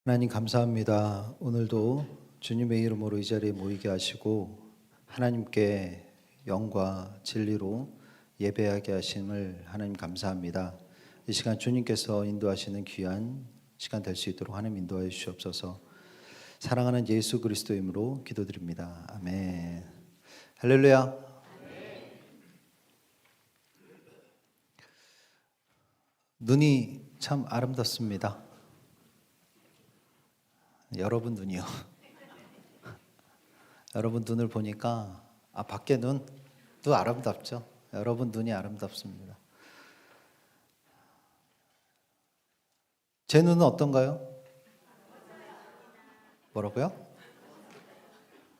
하나님 감사합니다. 오늘도 주님의 이름으로 이 자리에 모이게 하시고 하나님께 영과 진리로 예배하게 하심을 하나님 감사합니다. 이 시간 주님께서 인도하시는 귀한 시간 될 수 있도록 하나님 인도하여 주시옵소서. 사랑하는 예수 그리스도의 이름으로 기도드립니다. 아멘. 할렐루야. 눈이 참 아름답습니다. 여러분 눈이요. 여러분 눈을 보니까 밖에 눈도 아름답죠. 여러분 눈이 아름답습니다. 제 눈은 어떤가요? 뭐라고요?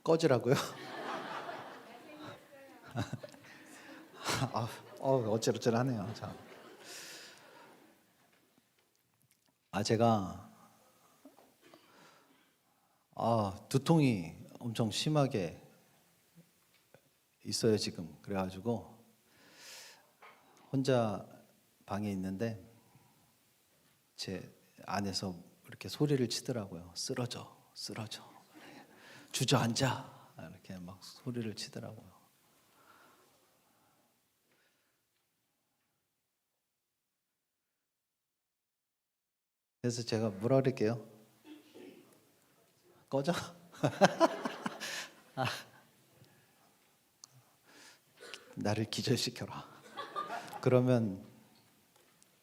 꺼지라고요? 어찌러찌러하네요. 제가 두통이 엄청 심하게 있어요 지금. 그래가지고 혼자 방에 있는데 제 안에서 이렇게 소리를 치더라고요. 쓰러져 주저앉아 이렇게 막 소리를 치더라고요. 그래서 제가 뭐라 그럴게요? 꺼져? 나를 기절시켜라. 그러면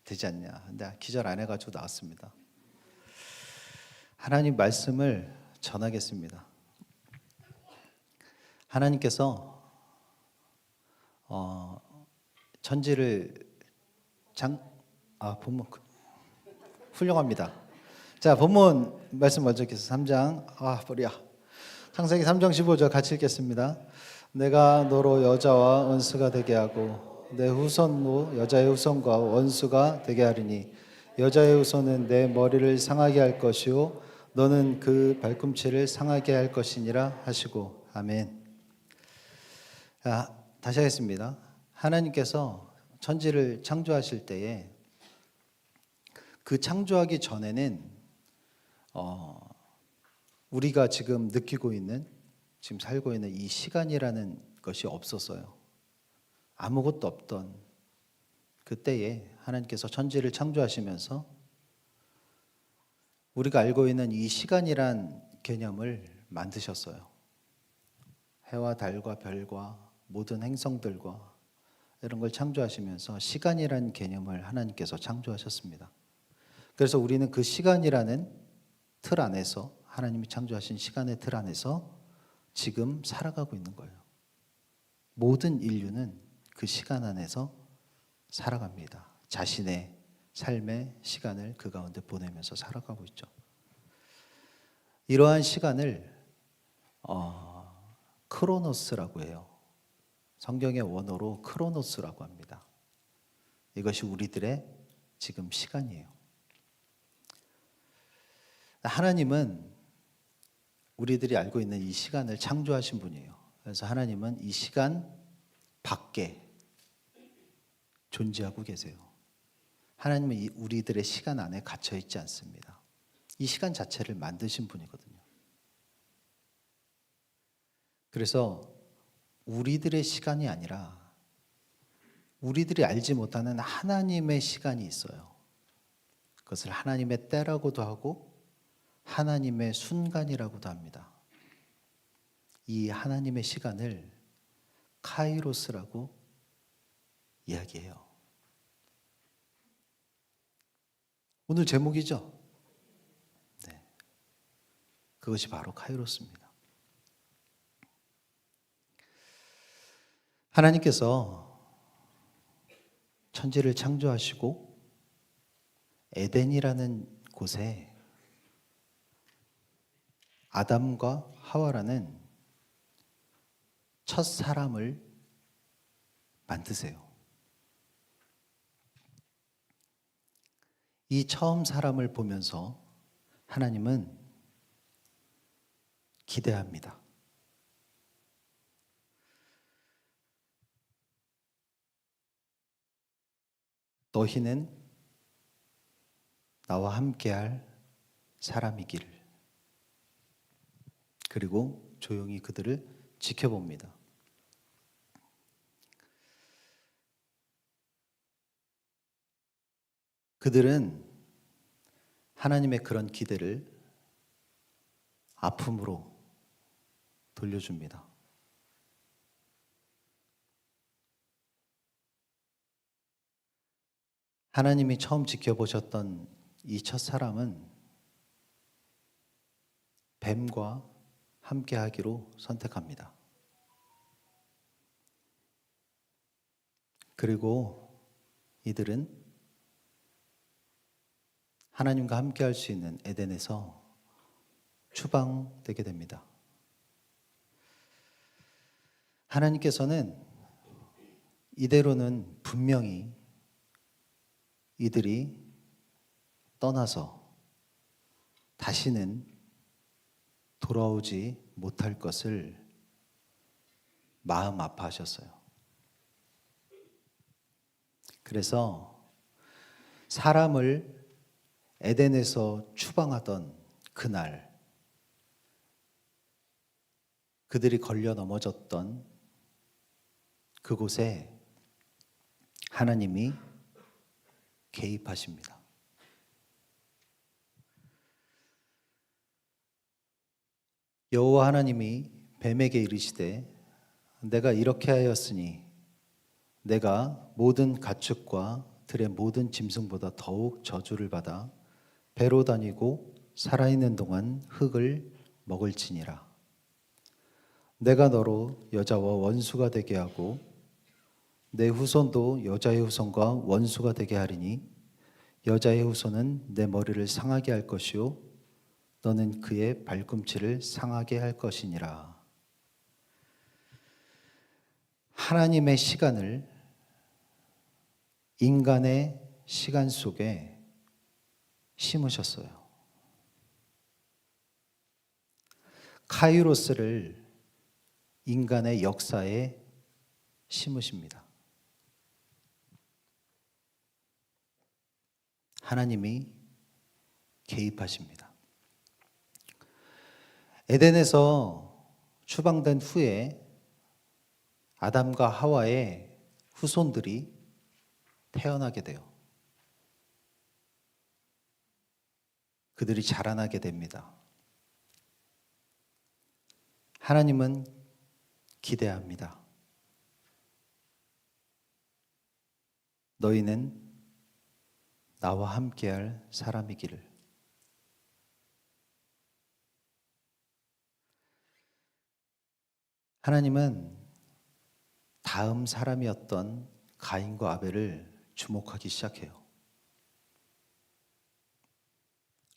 되지 않냐. 근데 기절 안 해가지고 나왔습니다. 하나님 말씀을 전하겠습니다. 하나님께서 천지를 본문 훌륭합니다. 자, 본문 말씀 먼저 읽겠습니다. 3장 머리야. 창세기 3장 15절 같이 읽겠습니다. 내가 너로 여자와 원수가 되게 하고 내 후손로 여자의 후손과 원수가 되게 하리니 여자의 후손은 내 머리를 상하게 할 것이요 너는 그 발꿈치를 상하게 할 것이니라 하시고 아멘. 다시 하겠습니다. 하나님께서 천지를 창조하실 때에 그 창조하기 전에는 우리가 지금 느끼고 있는, 지금 살고 있는 이 시간이라는 것이 없었어요. 아무것도 없던 그때에 하나님께서 천지를 창조하시면서 우리가 알고 있는 이 시간이란 개념을 만드셨어요. 해와 달과 별과 모든 행성들과 이런 걸 창조하시면서 시간이란 개념을 하나님께서 창조하셨습니다. 그래서 우리는 그 시간이라는 틀 안에서, 하나님이 창조하신 시간의 틀 안에서 지금 살아가고 있는 거예요. 모든 인류는 그 시간 안에서 살아갑니다. 자신의 삶의 시간을 그 가운데 보내면서 살아가고 있죠. 이러한 시간을 크로노스라고 해요. 성경의 원어로 크로노스라고 합니다. 이것이 우리들의 지금 시간이에요. 하나님은 우리들이 알고 있는 이 시간을 창조하신 분이에요. 그래서 하나님은 이 시간 밖에 존재하고 계세요. 하나님은 우리들의 시간 안에 갇혀 있지 않습니다. 이 시간 자체를 만드신 분이거든요. 그래서 우리들의 시간이 아니라 우리들이 알지 못하는 하나님의 시간이 있어요. 그것을 하나님의 때라고도 하고 하나님의 순간이라고도 합니다. 이 하나님의 시간을 카이로스라고 이야기해요. 오늘 제목이죠? 네. 그것이 바로 카이로스입니다. 하나님께서 천지를 창조하시고 에덴이라는 곳에 아담과 하와라는 첫 사람을 만드세요. 이 처음 사람을 보면서 하나님은 기대합니다. 너희는 나와 함께할 사람이기를. 그리고 조용히 그들을 지켜봅니다. 그들은 하나님의 그런 기대를 아픔으로 돌려줍니다. 하나님이 처음 지켜보셨던 이 첫 사람은 뱀과 함께하기로 선택합니다. 그리고 이들은 하나님과 함께할 수 있는 에덴에서 추방되게 됩니다. 하나님께서는 이대로는 분명히 이들이 떠나서 다시는 돌아오지 못할 것을 마음 아파하셨어요. 그래서 사람을 에덴에서 추방하던 그날, 그들이 걸려 넘어졌던 그곳에 하나님이 개입하십니다. 여호와 하나님이 뱀에게 이르시되 내가 이렇게 하였으니 내가 모든 가축과 들의 모든 짐승보다 더욱 저주를 받아 배로 다니고 살아있는 동안 흙을 먹을지니라. 내가 너로 여자와 원수가 되게 하고 내 후손도 여자의 후손과 원수가 되게 하리니 여자의 후손은 내 머리를 상하게 할 것이요 너는 그의 발꿈치를 상하게 할 것이니라. 하나님의 시간을 인간의 시간 속에 심으셨어요. 카이로스를 인간의 역사에 심으십니다. 하나님이 개입하십니다. 에덴에서 추방된 후에 아담과 하와의 후손들이 태어나게 돼요. 그들이 자라나게 됩니다. 하나님은 기대합니다. 너희는 나와 함께할 사람이기를. 하나님은 다음 사람이었던 가인과 아벨을 주목하기 시작해요.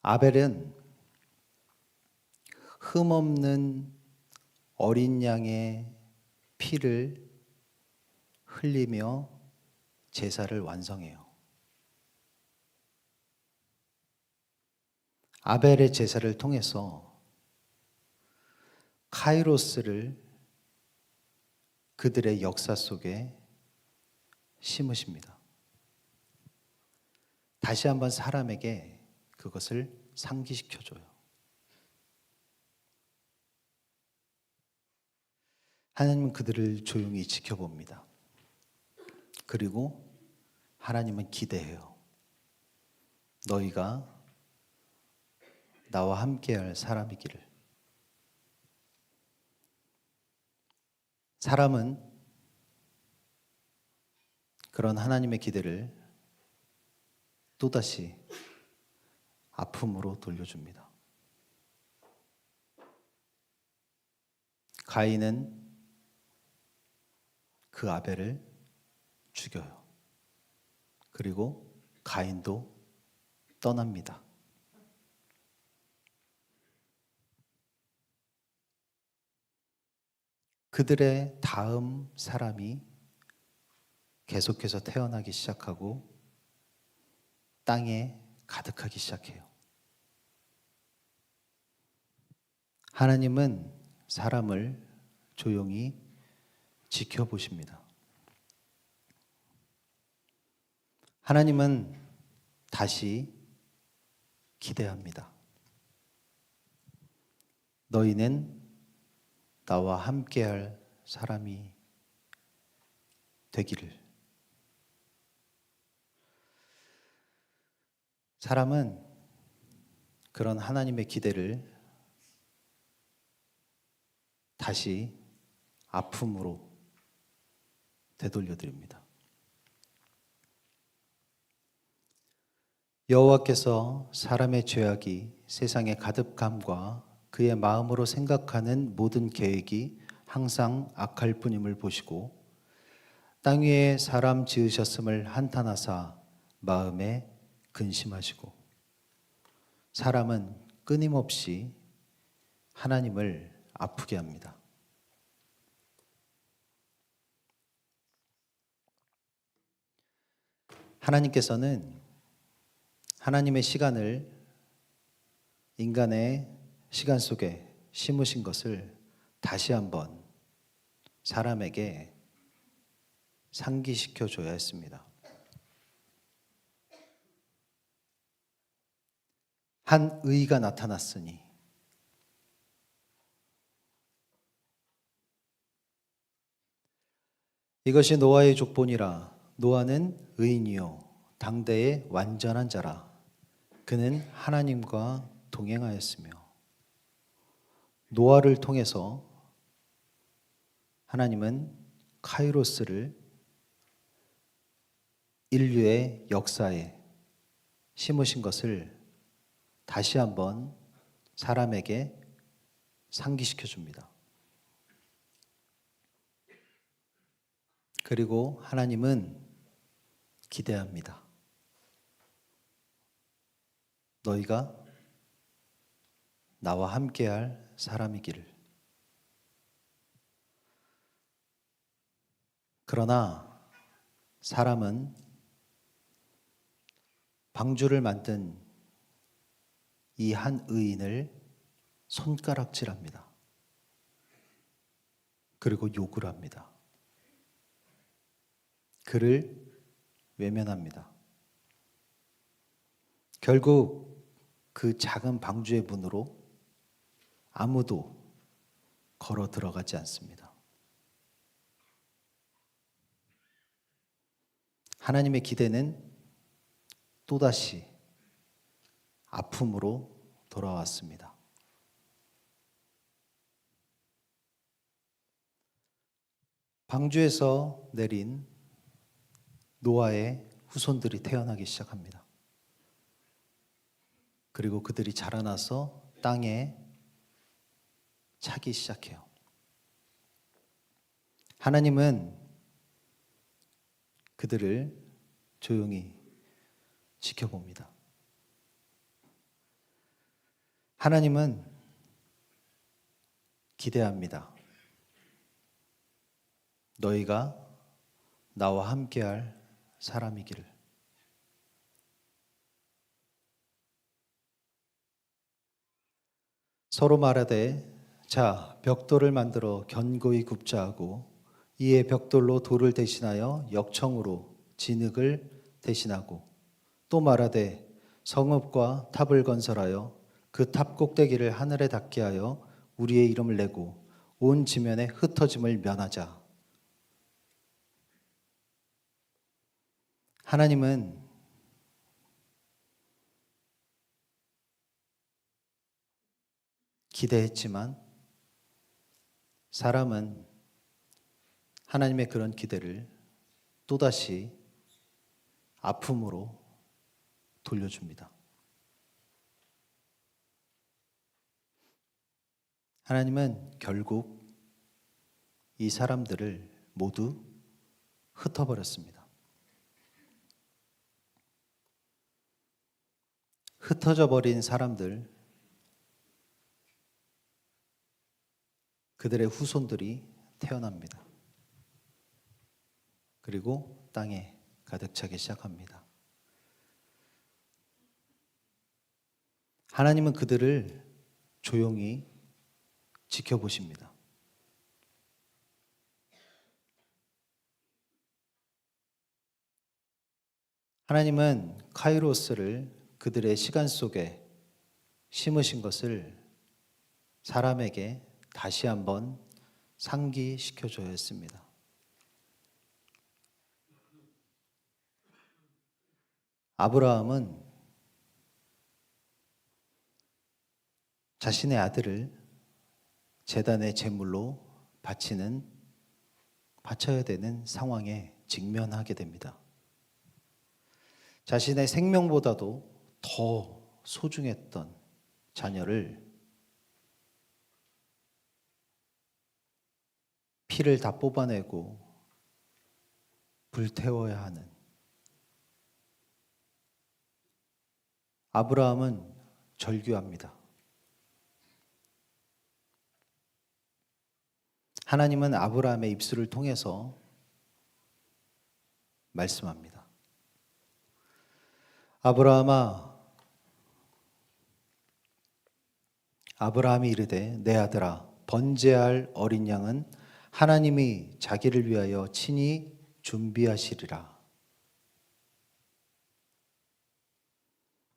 아벨은 흠없는 어린 양의 피를 흘리며 제사를 완성해요. 아벨의 제사를 통해서 카이로스를 그들의 역사 속에 심으십니다. 다시 한번 사람에게 그것을 상기시켜줘요. 하나님은 그들을 조용히 지켜봅니다. 그리고 하나님은 기대해요. 너희가 나와 함께할 사람이기를. 사람은 그런 하나님의 기대를 또다시 아픔으로 돌려줍니다. 가인은 그 아벨을 죽여요. 그리고 가인도 떠납니다. 그들의 다음 사람이 계속해서 태어나기 시작하고 땅에 가득하기 시작해요. 하나님은 사람을 조용히 지켜보십니다. 하나님은 다시 기대합니다. 너희는 나와 함께할 사람이 되기를. 사람은 그런 하나님의 기대를 다시 아픔으로 되돌려 드립니다. 여호와께서 사람의 죄악이 세상에 가득함과 그의 마음으로 생각하는 모든 계획이 항상 악할 뿐임을 보시고 땅 위에 사람 지으셨음을 한탄하사 마음에 근심하시고 사람은 끊임없이 하나님을 아프게 합니다. 하나님께서는 하나님의 시간을 인간의 시간 속에 심으신 것을 다시 한번 사람에게 상기시켜 줘야 했습니다. 한 의가 나타났으니 이것이 노아의 족본이라. 노아는 의인이요 당대의 완전한 자라. 그는 하나님과 동행하였으며 노아를 통해서 하나님은 카이로스를 인류의 역사에 심으신 것을 다시 한번 사람에게 상기시켜 줍니다. 그리고 하나님은 기대합니다. 너희가 나와 함께할 사람이기를. 그러나 사람은 방주를 만든 이 한 의인을 손가락질합니다. 그리고 욕을 합니다. 그를 외면합니다. 결국 그 작은 방주의 문으로 아무도 걸어 들어가지 않습니다. 하나님의 기대는 또다시 아픔으로 돌아왔습니다. 방주에서 내린 노아의 후손들이 태어나기 시작합니다. 그리고 그들이 자라나서 땅에 차기 시작해요. 하나님은 그들을 조용히 지켜봅니다. 하나님은 기대합니다. 너희가 나와 함께할 사람이기를. 서로 말하되 자 벽돌을 만들어 견고히 굽자 하고 이에 벽돌로 돌을 대신하여 역청으로 진흙을 대신하고 또 말하되 성읍과 탑을 건설하여 그 탑 꼭대기를 하늘에 닿게 하여 우리의 이름을 내고 온 지면에 흩어짐을 면하자. 하나님은 기대했지만 사람은 하나님의 그런 기대를 또다시 아픔으로 돌려줍니다. 하나님은 결국 이 사람들을 모두 흩어버렸습니다. 흩어져 버린 사람들, 그들의 후손들이 태어납니다. 그리고 땅에 가득 차기 시작합니다. 하나님은 그들을 조용히 지켜보십니다. 하나님은 카이로스를 그들의 시간 속에 심으신 것을 사람에게 다시 한번 상기시켜줘야 했습니다. 아브라함은 자신의 아들을 제단의 제물로 바쳐야 되는 상황에 직면하게 됩니다. 자신의 생명보다도 더 소중했던 자녀를 피를 다 뽑아내고 불태워야 하는, 아브라함은 절규합니다. 하나님은 아브라함의 입술을 통해서 말씀합니다. 아브라함이 이르되 내 아들아 번제할 어린 양은 하나님이 자기를 위하여 친히 준비하시리라.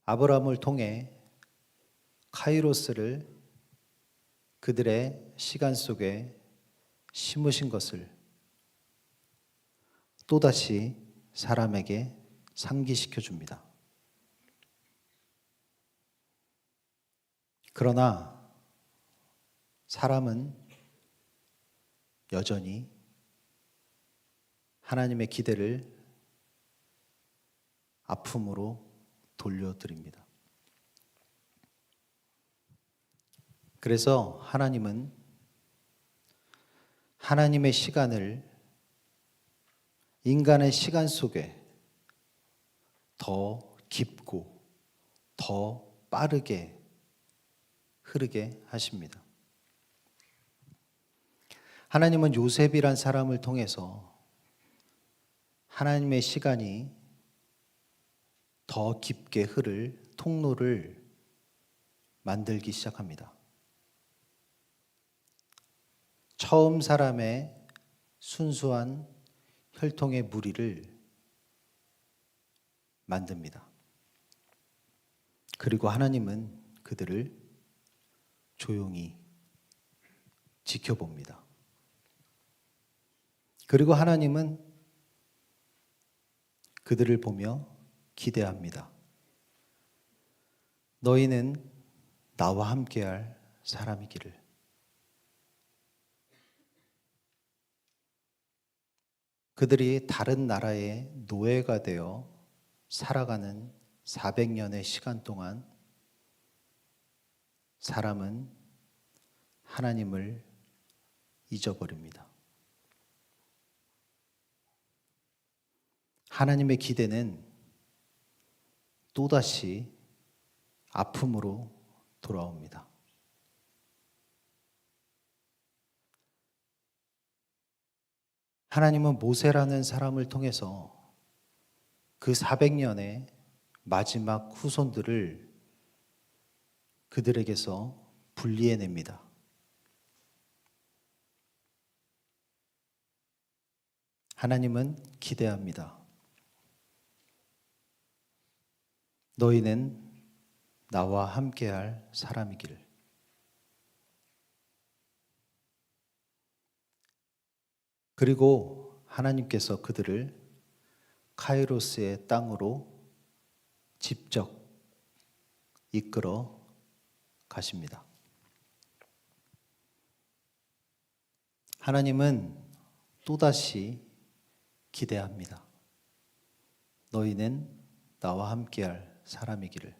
아브라함을 통해 카이로스를 그들의 시간 속에 심으신 것을 또다시 사람에게 상기시켜 줍니다. 그러나 사람은 여전히 하나님의 기대를 아픔으로 돌려드립니다. 그래서 하나님은 하나님의 시간을 인간의 시간 속에 더 깊고 더 빠르게 흐르게 하십니다. 하나님은 요셉이란 사람을 통해서 하나님의 시간이 더 깊게 흐를 통로를 만들기 시작합니다. 처음 사람의 순수한 혈통의 무리를 만듭니다. 그리고 하나님은 그들을 조용히 지켜봅니다. 그리고 하나님은 그들을 보며 기대합니다. 너희는 나와 함께할 사람이기를. 그들이 다른 나라의 노예가 되어 살아가는 400년의 시간 동안 사람은 하나님을 잊어버립니다. 하나님의 기대는 또다시 아픔으로 돌아옵니다. 하나님은 모세라는 사람을 통해서 그 400년의 마지막 후손들을 그들에게서 분리해냅니다. 하나님은 기대합니다. 너희는 나와 함께할 사람이길. 그리고 하나님께서 그들을 카이로스의 땅으로 직접 이끌어 가십니다. 하나님은 또다시 기대합니다. 너희는 나와 함께할 사람이기를.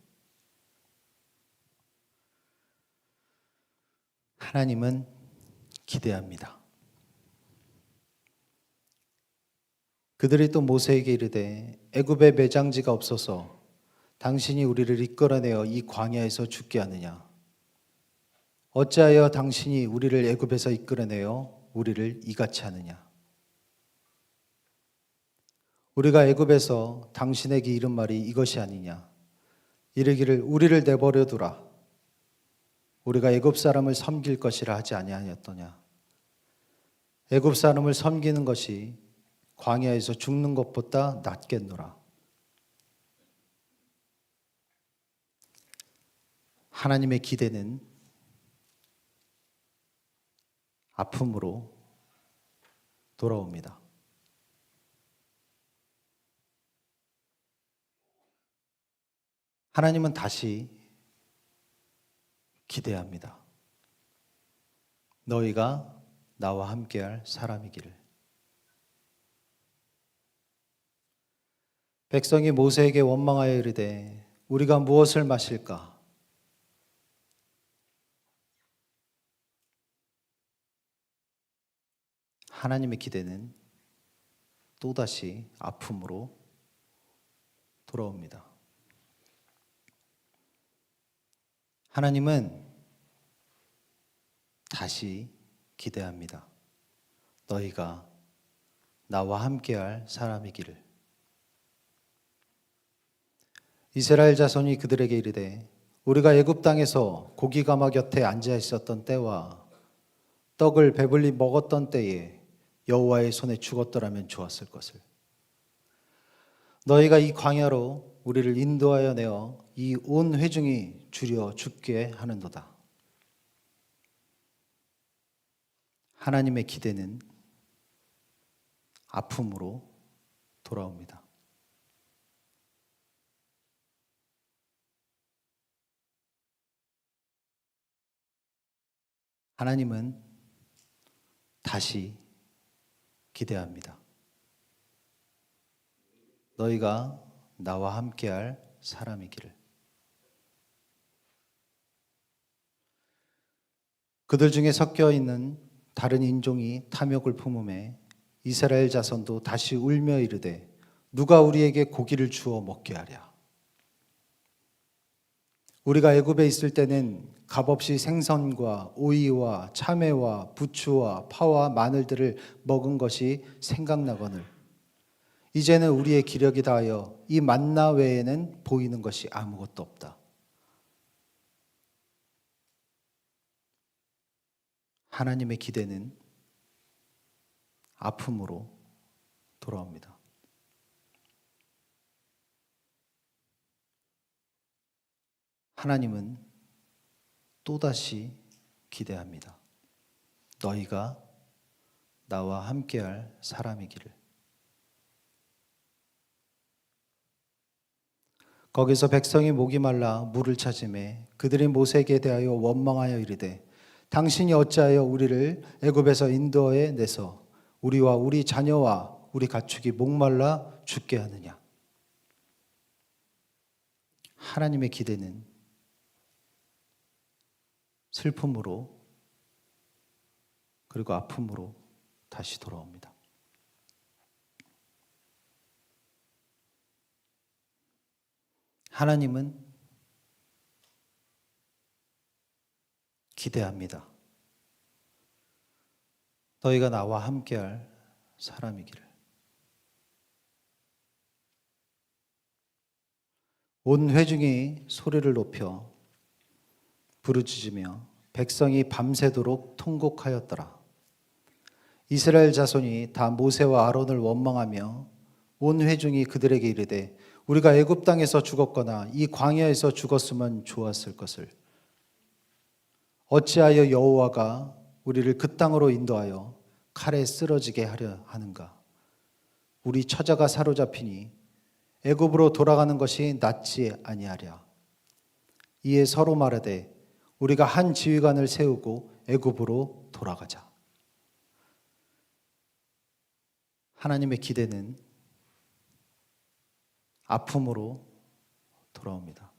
하나님은 기대합니다. 그들이 또 모세에게 이르되 애굽에 매장지가 없어서 당신이 우리를 이끌어내어 이 광야에서 죽게 하느냐? 어찌하여 당신이 우리를 애굽에서 이끌어내어 우리를 이같이 하느냐? 우리가 애굽에서 당신에게 이른 말이 이것이 아니냐? 이르기를 우리를 내버려 두라. 우리가 애굽 사람을 섬길 것이라 하지 아니하였더냐? 애굽 사람을 섬기는 것이 광야에서 죽는 것보다 낫겠노라. 하나님의 기대는 아픔으로 돌아옵니다. 하나님은 다시 기대합니다. 너희가 나와 함께할 사람이기를. 백성이 모세에게 원망하여 이르되 우리가 무엇을 마실까? 하나님의 기대는 또다시 아픔으로 돌아옵니다. 하나님은 다시 기대합니다. 너희가 나와 함께할 사람이기를. 이스라엘 자손이 그들에게 이르되 우리가 애굽 땅에서 고기 가마 곁에 앉아 있었던 때와 떡을 배불리 먹었던 때에 여호와의 손에 죽었더라면 좋았을 것을. 너희가 이 광야로 우리를 인도하여 내어 이 온 회중이 줄여 죽게 하는도다. 하나님의 기대는 아픔으로 돌아옵니다. 하나님은 다시 기대합니다. 너희가 나와 함께할 사람이기를. 그들 중에 섞여 있는 다른 인종이 탐욕을 품음에 이스라엘 자손도 다시 울며 이르되 누가 우리에게 고기를 주어 먹게 하랴. 우리가 애굽에 있을 때는 값없이 생선과 오이와 참외와 부추와 파와 마늘들을 먹은 것이 생각나거늘 이제는 우리의 기력이 다하여 이 만나 외에는 보이는 것이 아무것도 없다. 하나님의 기대는 아픔으로 돌아옵니다. 하나님은 또다시 기대합니다. 너희가 나와 함께할 사람이기를. 거기서 백성이 목이 말라 물을 찾으매 그들이 모세에게 대하여 원망하여 이르되 당신이 어찌하여 우리를 애굽에서 인도해 내서 우리와 우리 자녀와 우리 가축이 목말라 죽게 하느냐. 하나님의 기대는 슬픔으로 그리고 아픔으로 다시 돌아옵니다. 하나님은 기대합니다. 너희가 나와 함께할 사람이기를. 온 회중이 소리를 높여 부르짖으며 백성이 밤새도록 통곡하였더라. 이스라엘 자손이 다 모세와 아론을 원망하며 온 회중이 그들에게 이르되 우리가 애굽 땅에서 죽었거나 이 광야에서 죽었으면 좋았을 것을. 어찌하여 여호와가 우리를 그 땅으로 인도하여 칼에 쓰러지게 하려 하는가? 우리 처자가 사로잡히니 애굽으로 돌아가는 것이 낫지 아니하랴. 이에 서로 말하되 우리가 한 지휘관을 세우고 애굽으로 돌아가자. 하나님의 기대는 아픔으로 돌아옵니다.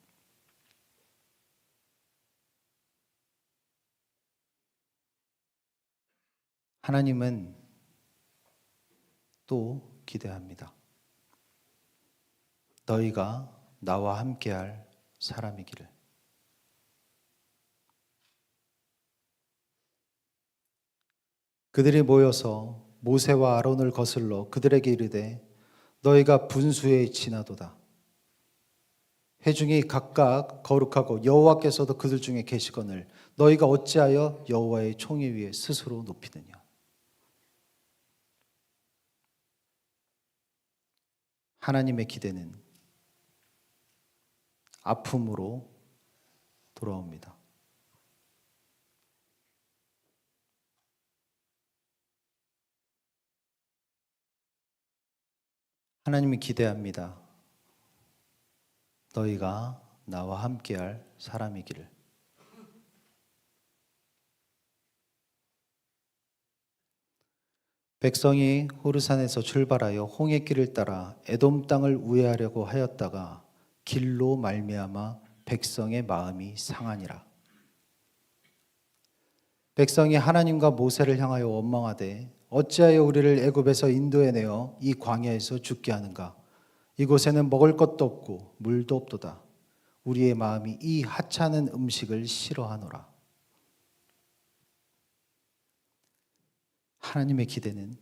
하나님은 또 기대합니다. 너희가 나와 함께할 사람이기를. 그들이 모여서 모세와 아론을 거슬러 그들에게 이르되 너희가 분수에 지나도다. 회중이 각각 거룩하고 여호와께서도 그들 중에 계시거늘 너희가 어찌하여 여호와의 총회 위에 스스로 높이느냐. 하나님의 기대는 아픔으로 돌아옵니다. 하나님이 기대합니다. 너희가 나와 함께할 사람이기를. 백성이 호르산에서 출발하여 홍해길을 따라 에돔 땅을 우회하려고 하였다가 길로 말미암아 백성의 마음이 상하니라. 백성이 하나님과 모세를 향하여 원망하되 어찌하여 우리를 애굽에서 인도해 내어 이 광야에서 죽게 하는가? 이곳에는 먹을 것도 없고 물도 없도다. 우리의 마음이 이 하찮은 음식을 싫어하노라. 하나님의 기대는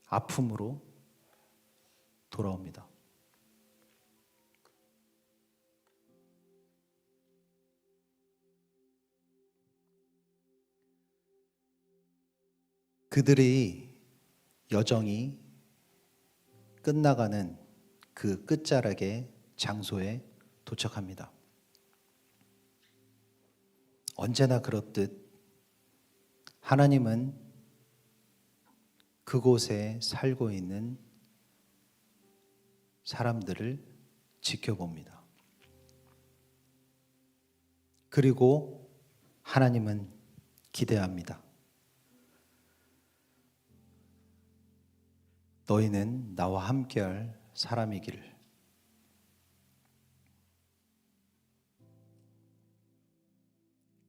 아픔으로 돌아옵니다. 그들의 여정이 끝나가는 그 끝자락의 장소에 도착합니다. 언제나 그렇듯 하나님은 그곳에 살고 있는 사람들을 지켜봅니다. 그리고 하나님은 기대합니다. 너희는 나와 함께할 사람이기를.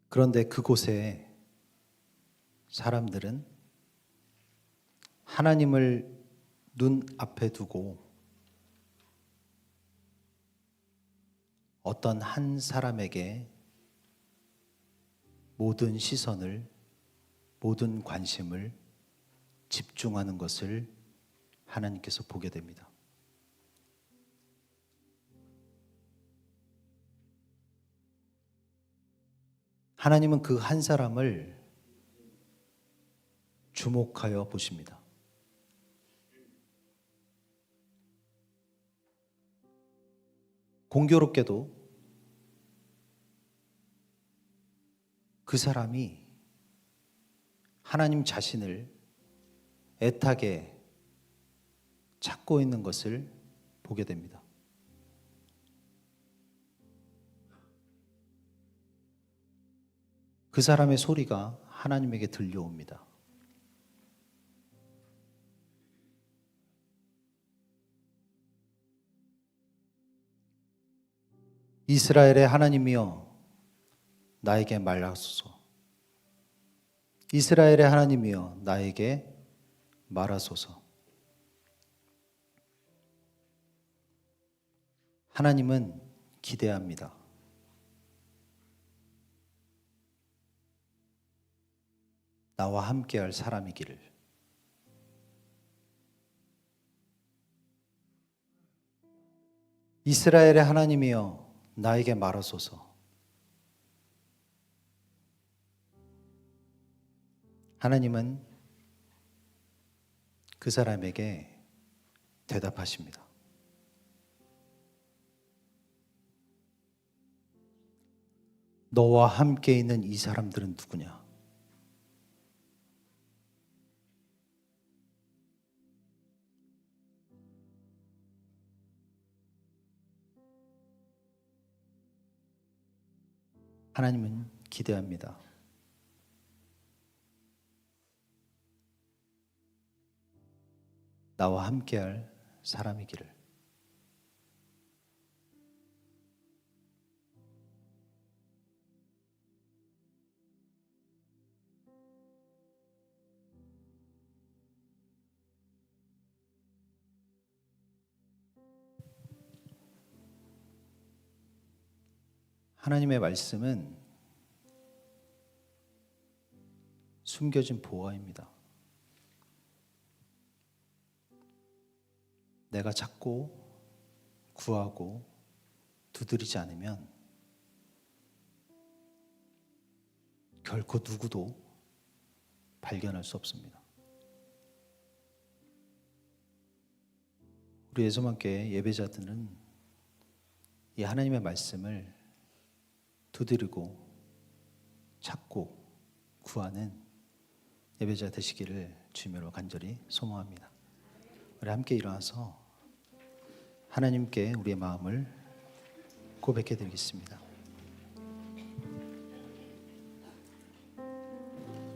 그런데 그곳에 사람들은 하나님을 눈앞에 두고 어떤 한 사람에게 모든 시선을, 모든 관심을 집중하는 것을 하나님께서 보게 됩니다. 하나님은 그 한 사람을 주목하여 보십니다. 공교롭게도 그 사람이 하나님 자신을 애타게 찾고 있는 것을 보게 됩니다. 그 사람의 소리가 하나님에게 들려옵니다. 이스라엘의 하나님이여 나에게 말하소서. 이스라엘의 하나님이여 나에게 말하소서. 하나님은 기대합니다. 나와 함께할 사람이기를. 이스라엘의 하나님이여 나에게 말하소서. 하나님은 그 사람에게 대답하십니다. 너와 함께 있는 이 사람들은 누구냐? 하나님은 기대합니다. 나와 함께할 사람이기를. 하나님의 말씀은 숨겨진 보화입니다. 내가 찾고 구하고 두드리지 않으면 결코 누구도 발견할 수 없습니다. 우리 예수만께 예배자들은 이 하나님의 말씀을 두드리고 찾고 구하는 예배자 되시기를 주님으로 간절히 소망합니다. 우리 함께 일어나서 하나님께 우리의 마음을 고백해 드리겠습니다.